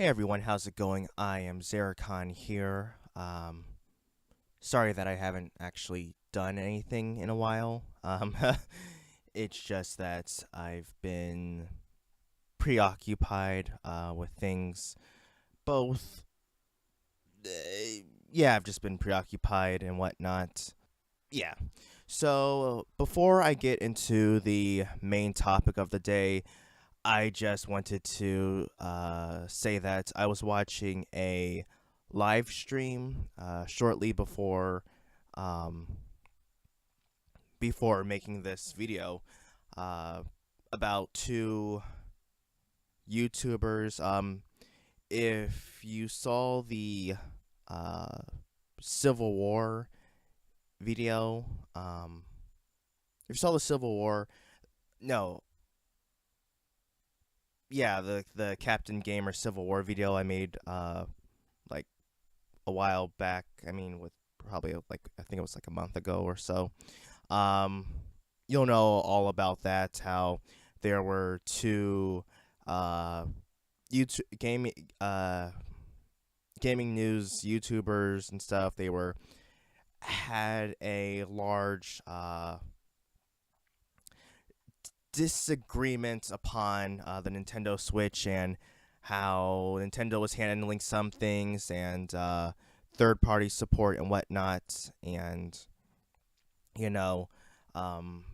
Hey everyone, how's it going? I am Zeracon here. Sorry that I haven't actually done anything in a while. It's just that I've been preoccupied with things. Both, yeah, I've just been preoccupied and whatnot. Yeah. So before I get into the main topic of the day, I just wanted to say that I was watching a live stream shortly um, before making this video uh, about two YouTubers. If you saw the uh, Civil War video, if you saw the Civil War, no, yeah, the Captain Gamer Civil War video I made like a while back. I mean, with probably like I think it was like a month ago or so. Um, you'll know all about that. How there were two uh YouTube gaming news YouTubers and stuff. They were had a large disagreement upon the Nintendo Switch and how Nintendo was handling some things and third party support and whatnot. And, you know, um,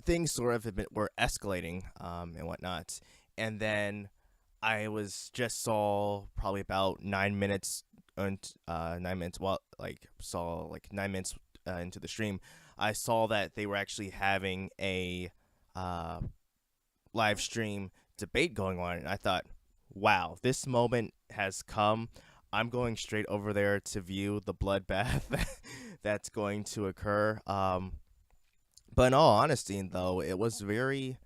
things sort of were escalating and whatnot. And then I was just saw probably about 9 minutes and 9 minutes, well, like saw like 9 minutes into the stream. I saw that they were actually having a uh, live stream debate going on, and I thought, wow, this moment has come. I'm going straight over there to view the bloodbath that's going to occur. But in all honesty, though, it was a very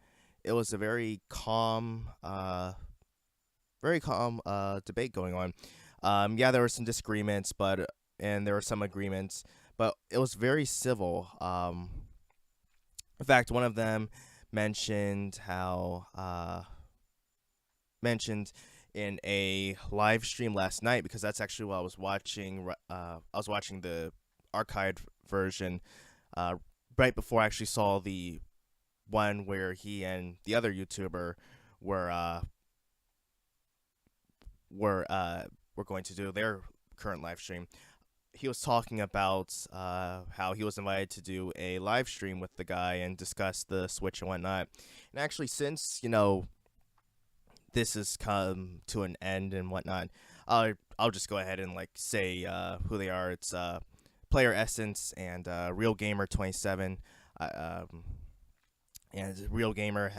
calm debate going on. Yeah, there were some disagreements, and there were some agreements, but it was very civil. In fact, one of them mentioned how mentioned in a live stream last night, because that's actually what I was watching. I was watching the archived version uh, right before I actually saw the one where he and the other YouTuber were uh, were uh, were going to do their current live stream. He was talking about how he was invited to do a live stream with the guy and discuss the Switch and whatnot. And actually, since this has come to an end and whatnot, I'll just go ahead and like say who they are. It's Player Essence and Real Gamer 27. And Real Gamer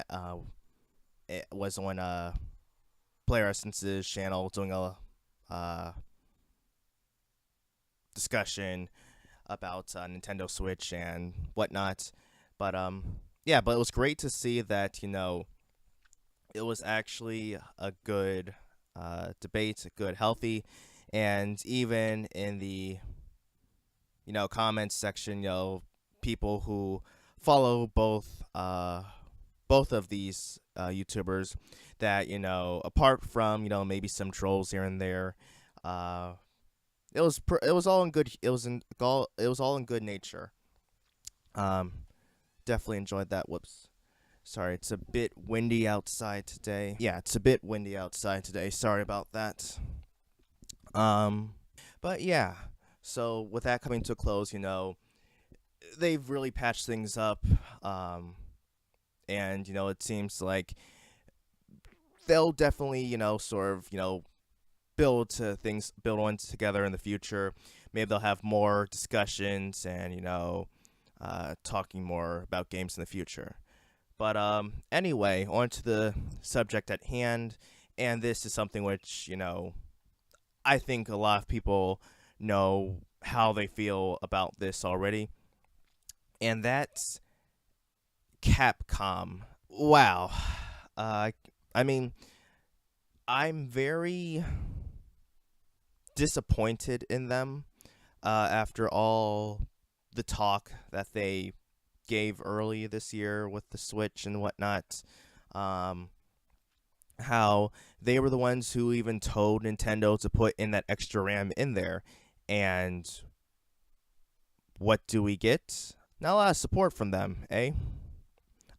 it was on Player Essence's channel doing a uh, discussion about Nintendo Switch and whatnot. But yeah, but it was great to see that it was actually a good debate, a good, healthy, and even in the comments section, people who follow both of these YouTubers, that apart from maybe some trolls here and there, uh, it was all in good it was all in good nature. Um, Definitely enjoyed that. Whoops. Sorry, it's a bit windy outside today. Yeah, it's a bit windy outside today. Sorry about that. Um, but yeah. So with that coming to a close, they've really patched things up. Um, and it seems like they'll definitely, sort of, build on together in the future. Maybe they'll have more discussions and talking more about games in the future. But anyway, on to the subject at hand, and this is something which I think a lot of people know how they feel about this already, and that's Capcom. Wow, uh, I mean, I'm very disappointed in them after all the talk that they gave early this year with the Switch and whatnot. Um, how they were the ones who even told Nintendo to put in that extra RAM in there. And what do we get? Not a lot of support from them, eh?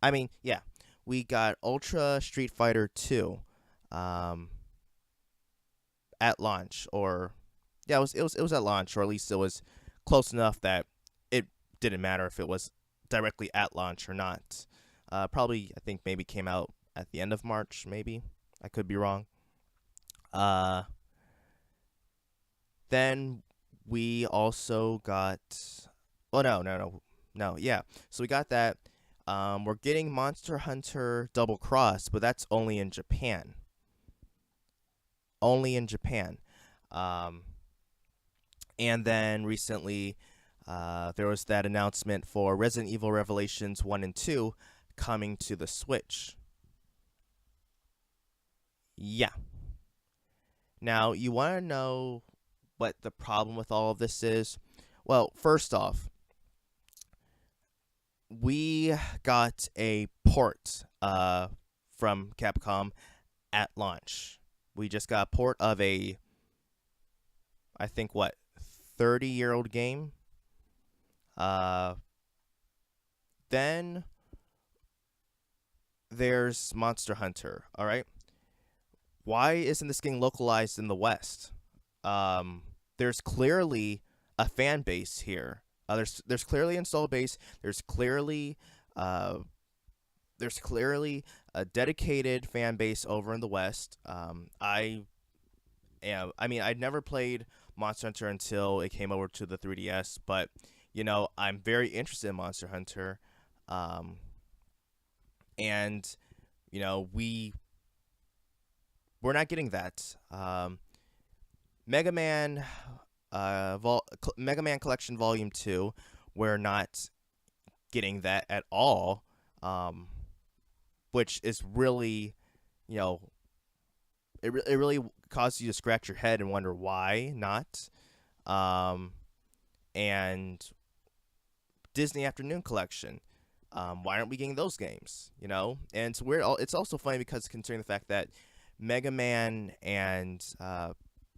I mean, yeah, we got Ultra Street Fighter 2 um, at launch, or yeah, it was at launch, or at least it was close enough that it didn't matter if it was directly at launch or not. Probably, I think maybe came out at the end of March. Maybe I could be wrong. Uh, then we also got. Oh no. Yeah, so we got that. We're getting Monster Hunter Double Cross, but that's only in Japan. Only in Japan. Um, and then recently, there was that announcement for Resident Evil Revelations 1 and 2 coming to the Switch. Yeah. Now, you want to know what the problem with all of this is? Well, first off, we got a port from Capcom at launch. We just got a port of a, I think, what, 30-year-old game. Uh, then there's Monster Hunter. All right, why isn't this getting localized in the West? There's clearly a fan base here. There's clearly install base. Uh, there's clearly a dedicated fan base over in the West. I mean, I'd never played Monster Hunter until it came over to the 3DS, but I'm very interested in Monster Hunter, um, and we're not getting that. Mega Man, Mega Man Collection Volume 2, we're not getting that at all, um, which is really, you know, it really causes you to scratch your head and wonder why not. Um, and Disney Afternoon Collection. Why aren't we getting those games? And it's weird. It's also funny because considering the fact that Mega Man and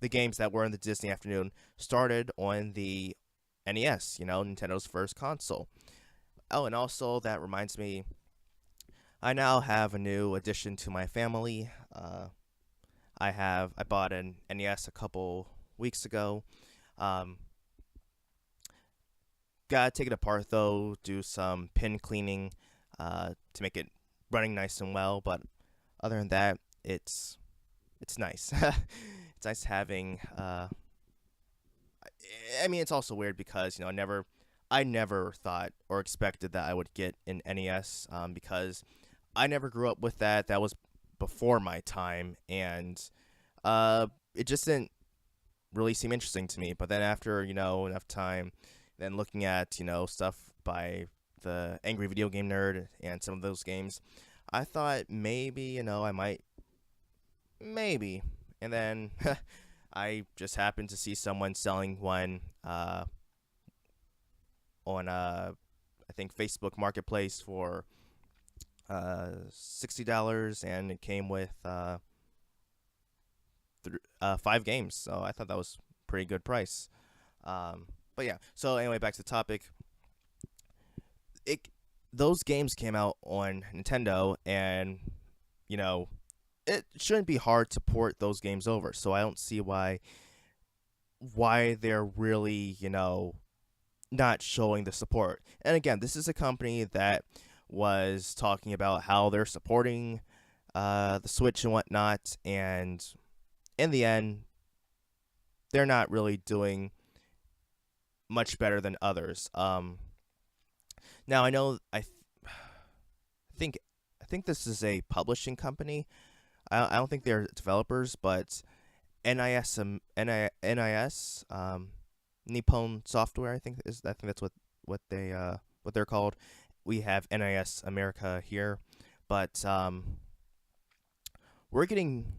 the games that were in the Disney Afternoon started on the NES. Nintendo's first console. Oh, and also that reminds me, I now have a new addition to my family. I bought an NES a couple weeks ago. Um, Gotta take it apart though, do some pin cleaning to make it running nice and well. But other than that, it's nice. It's nice having. I mean, it's also weird because I never thought or expected that I would get an NES because I never grew up with that. That was before my time, and it just didn't really seem interesting to me. But then after enough time, then looking at stuff by the Angry Video Game Nerd and some of those games, I thought maybe I might maybe, and then I just happened to see someone selling one on I think Facebook Marketplace for $60, and it came with 5 games. So I thought that was a pretty good price. But yeah. So anyway, back to the topic. It Those games came out on Nintendo, and you know it shouldn't be hard to port those games over. So I don't see why they're really not showing the support. And again, this is a company that was talking about how they're supporting the Switch and whatnot, and in the end, they're not really doing much better than others. Now I know think I think this is a publishing company. I don't think they're developers, but NIS Nippon Software, I think that's what they're called. We have NIS America here, but we're getting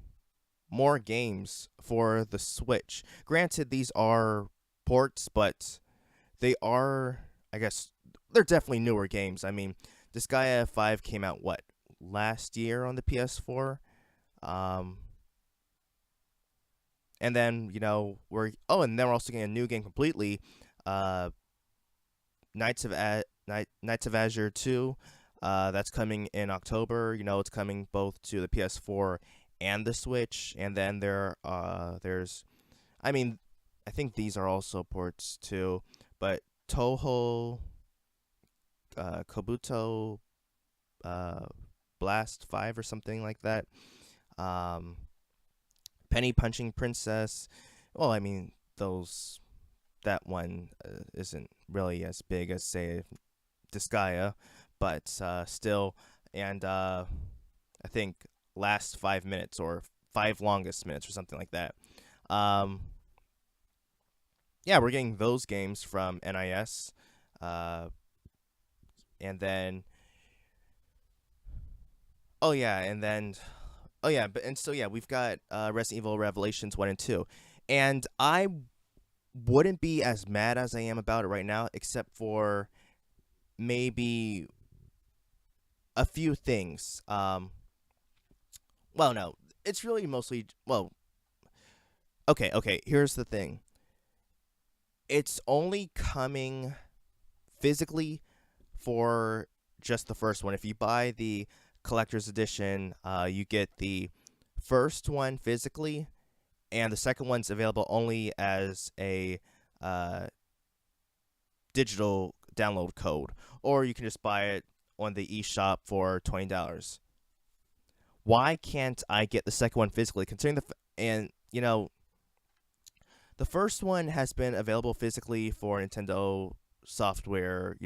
more games for the Switch. Granted, these are ports, but they are, I guess, they're definitely newer games. I mean, Disgaea 5 came out, what, last year on the PS4? Um, and then and then we're also getting a new game completely. Uh, Knights of Azure 2. That's coming in October. It's coming both to the PS4 and the Switch. And then there's, I mean, I think these are also ports too, but Toho, Kobuto, uh, Blast 5 or something like that. Um, Penny Punching Princess. Well, I mean, that one isn't really as big as, say, Disgaea, but still, and I think last 5 minutes or five longest minutes or something like that. Um, yeah, we're getting those games from NIS, uh, and then oh yeah, and then oh yeah, but and so yeah, we've got Resident Evil Revelations 1 and 2, and I wouldn't be as mad as I am about it right now, except for maybe a few things. Well, no, it's really mostly well. Okay. Here's the thing. It's only coming physically for just the first one. If you buy the collector's edition, you get the first one physically, and the second one's available only as a uh, digital download code, or you can just buy it on the eShop for $20. Why can't I get the second one physically? Considering and the first one has been available physically for Nintendo software,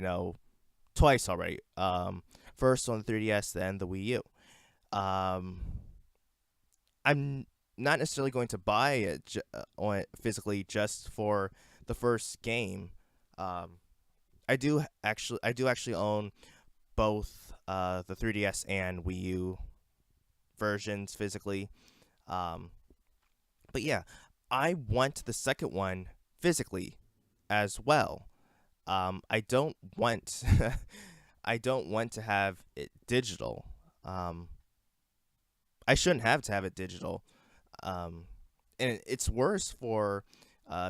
twice already. First on the 3DS, then the Wii U. Um, I'm not necessarily going to buy it on physically just for the first game. Um, I do actually own both the 3DS and Wii U versions physically. Um, but yeah, I want the second one physically as well. I don't want I don't want to have it digital. Um, I shouldn't have to have it digital. Um, and it's worse for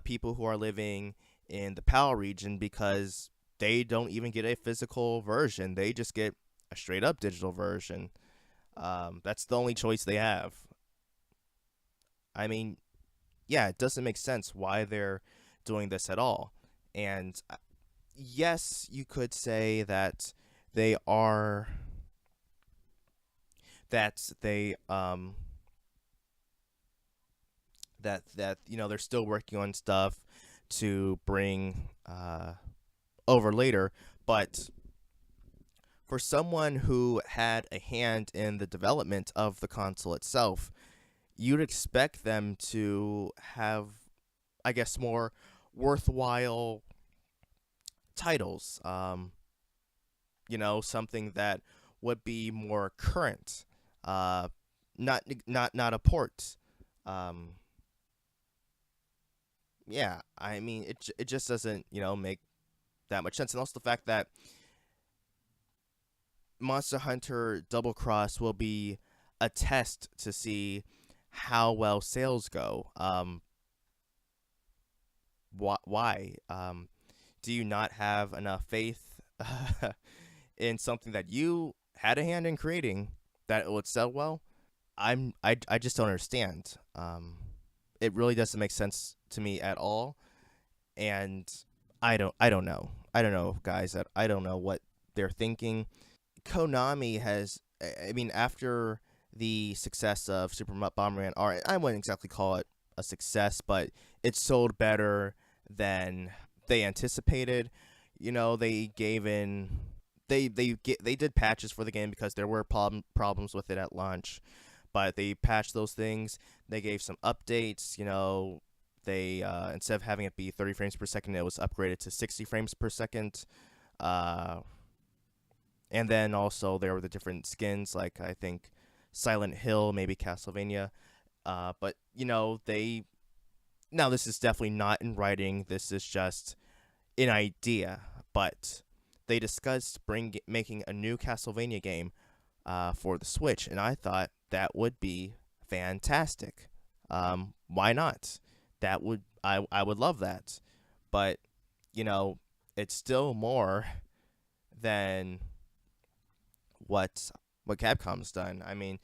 people who are living in the PAL region because they don't even get a physical version. They just get a straight up digital version. That's the only choice they have. I mean, yeah, it doesn't make sense why they're doing this at all. And yes, you could say that they are that they that they're still working on stuff to bring over later, but for someone who had a hand in the development of the console itself, you'd expect them to have, I guess, more worthwhile titles. Something that would be more current. Uh, not a port. Um, yeah, I mean, it just doesn't make that much sense, and also the fact that Monster Hunter Double Cross will be a test to see how well sales go. Why? Do you not have enough faith in something that you had a hand in creating that it would sell well? I just don't understand. It really doesn't make sense to me at all, and I don't know. I don't know, guys. That I don't know what they're thinking. Konami has, I mean, after the success of Super Bomberman R, I wouldn't exactly call it a success, but it sold better than they anticipated. They gave in. They did patches for the game because there were problems with it at launch, but they patched those things. They gave some updates. They instead of having it be 30 frames per second, it was upgraded to 60 frames per second. Uh, and then also there were the different skins, like I think Silent Hill, maybe Castlevania. But they now this is definitely not in writing. This is just an idea. But they discussed making a new Castlevania game for the Switch, and I thought that would be fantastic. Why not? I would love that. But you know, it's still more than what what Capcom's done. I mean,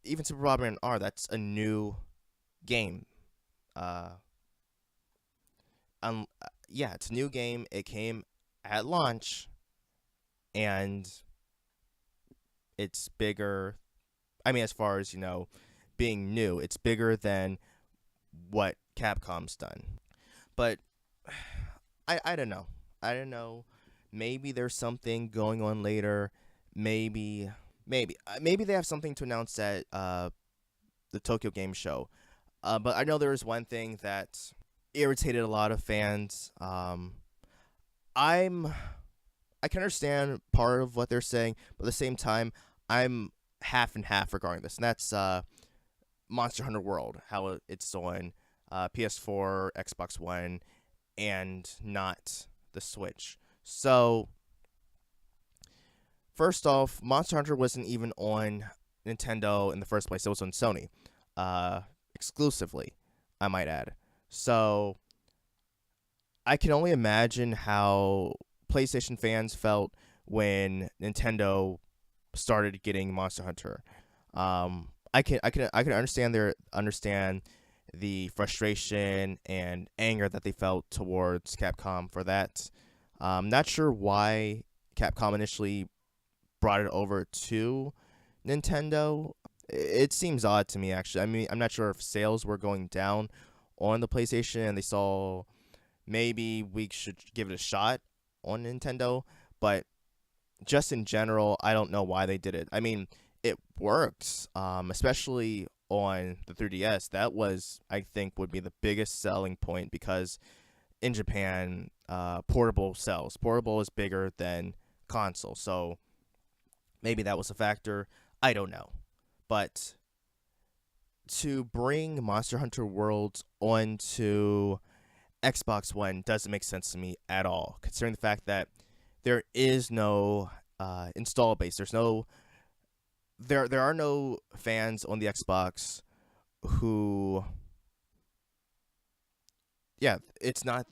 even Super Robin R, that's a new game. Uh, yeah, it's a new game. It came at launch, and it's bigger. I mean, as far as being new, it's bigger than what Capcom's done. But I don't know. I don't know. Maybe there's something going on later. Maybe they have something to announce at the Tokyo Game Show. But I know there was one thing that irritated a lot of fans. I'm I can understand part of what they're saying, but at the same time, I'm half and half regarding this, and that's Monster Hunter World, how it's on PS4, Xbox One, and not the Switch. So first off, Monster Hunter wasn't even on Nintendo in the first place. It was on Sony, exclusively, I might add. So I can only imagine how PlayStation fans felt when Nintendo started getting Monster Hunter. I can understand the frustration and anger that they felt towards Capcom for that. Not sure why Capcom initially brought it over to Nintendo. It seems odd to me, actually. I mean, I'm not sure if sales were going down on the PlayStation and they saw maybe we should give it a shot on Nintendo, but just in general, I don't know why they did it. I mean, it works, especially on the 3DS. That was, I think, would be the biggest selling point because in Japan, portable sells. Portable is bigger than console, so maybe that was a factor. I don't know, but to bring Monster Hunter Worlds onto Xbox One doesn't make sense to me at all, considering the fact that there is no install base. There are no fans on the Xbox who, yeah, it's not.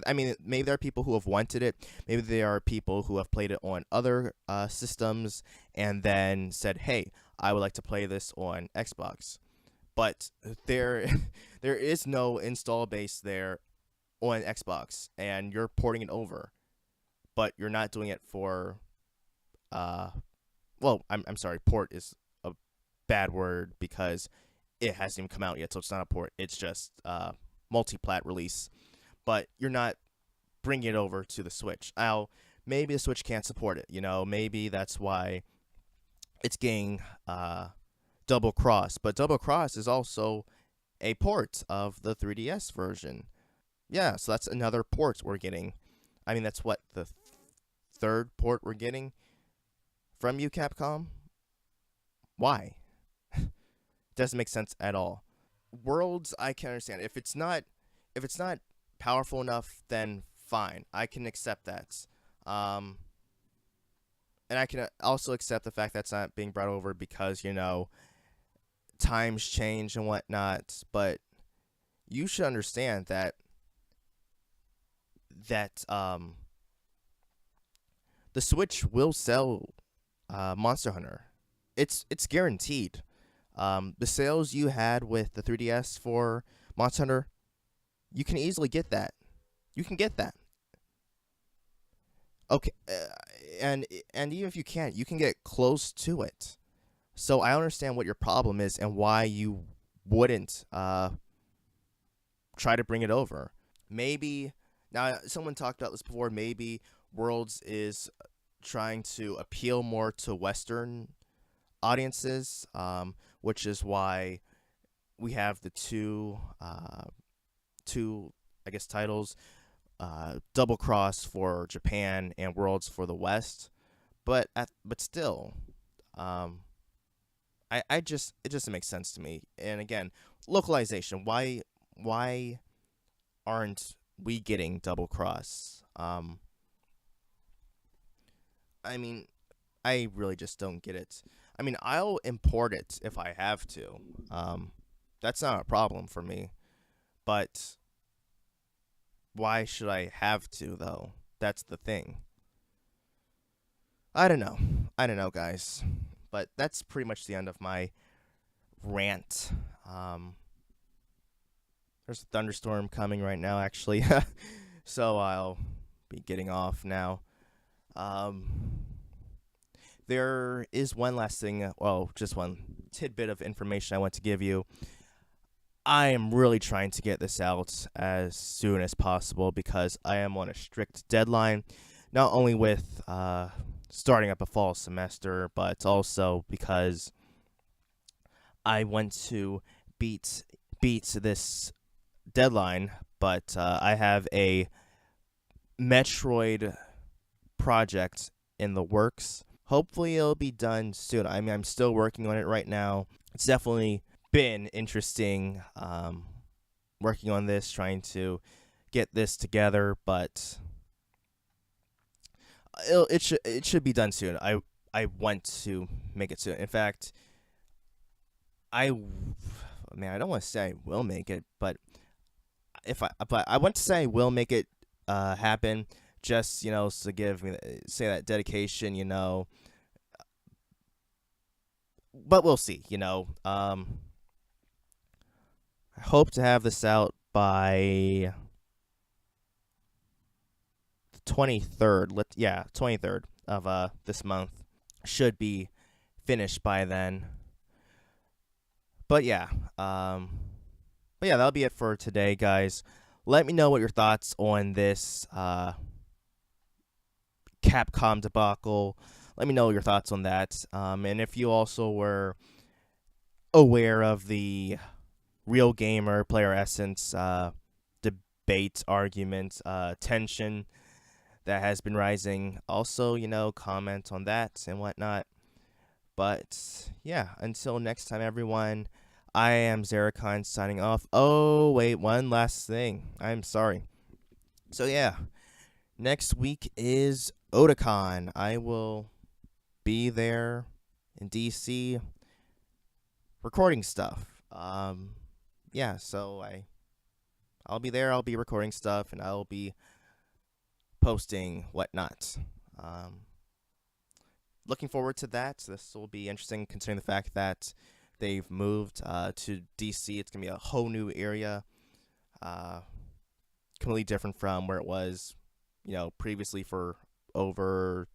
I mean, maybe there are people who have wanted it. Maybe there are people who have played it on other systems and then said, "Hey, I would like to play this on Xbox." But there there is no install base there on Xbox, and you're porting it over, but you're not doing it for uh well, I'm sorry, port is a bad word because it hasn't even come out yet, so it's not a port. It's just multi-plat release, but you're not bringing it over to the Switch. Now, maybe the Switch can't support it. Maybe that's why it's getting Double Cross, but Double Cross is also a port of the 3DS version. Yeah, so that's another port we're getting. I mean, that's what the third port we're getting from you, Capcom. Why? Doesn't make sense at all. Worlds, I can understand. If it's not powerful enough, then fine. I can accept that. Um, and I can also accept the fact that's not being brought over because times change and whatnot. But you should understand that the Switch will sell Monster Hunter. It's guaranteed. The sales you had with the 3DS for Monster Hunter, you can easily get that. You can get that. Okay, and even if you can't, you can get close to it. So I understand what your problem is and why you wouldn't try to bring it over. Maybe now someone talked about this before. Maybe Worlds is trying to appeal more to Western audiences, which is why we have the two I guess titles, Double Cross for Japan and Worlds for the West. But still, um, I just it doesn't make sense to me. And again, localization. Why aren't we getting Double Cross? I mean, I really just don't get it. I mean, I'll import it if I have to. That's not a problem for me. But why should I have to, though? That's the thing. I don't know. I don't know, guys. But that's pretty much the end of my rant. Um, there's a thunderstorm coming right now, actually. So I'll be getting off now. Um, there is one last thing, well, just one tidbit of information I want to give you. I am really trying to get this out as soon as possible because I am on a strict deadline, not only with starting up a fall semester, but also because I want to beat this deadline. But I have a Metroid project in the works. Hopefully, it'll be done soon. I mean, I'm still working on it right now. It's definitely been interesting working on this, trying to get this together, but it should be done soon. I want to make it soon. In fact, I man, I don't want to say I will make it, but I want to say I will make it happen. Just to give me say that dedication, but we'll see. I hope to have this out by the 23rd. 23rd of this month. Should be finished by then. But yeah, that'll be it for today, guys. Let me know what your thoughts on this Capcom debacle. Let me know your thoughts on that. And if you also were aware of the Real Gamer Player Essence debate, argument, tension that has been rising, also, comment on that and whatnot. But yeah, until next time, everyone, I am Zerakon signing off. Oh, wait, one last thing. I'm sorry. So yeah, next week is Otakon. I will be there in DC recording stuff. Yeah, so I'll be there. I'll be recording stuff, and I'll be posting whatnot. Looking forward to that. This will be interesting considering the fact that they've moved to DC. It's going to be a whole new area, completely different from where it was, previously for over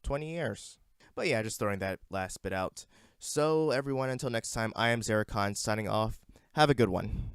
20 years. But yeah, just throwing that last bit out. So everyone, until next time, I am Zerakon signing off. Have a good one.